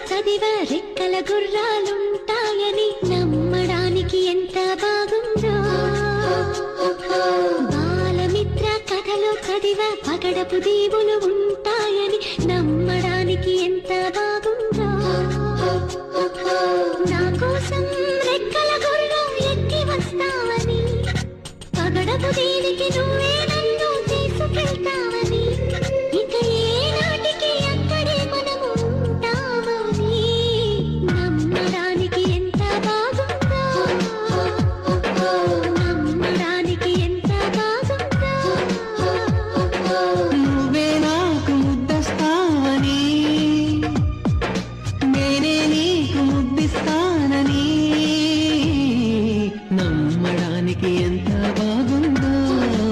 చదివ రెక్కల గుర్రాలుంటాయని నమ్మడానికి ఎంత బాగుందో. బాలమిత్ర కథలో చదివ పగడపు దీవులు ఉంటాయని నమ్మడానికి ఎంత బాగుందో. నా కోసం రెక్కల గుర్రం ఎక్కి వస్తావని పగడపు దీనికి నువ్వే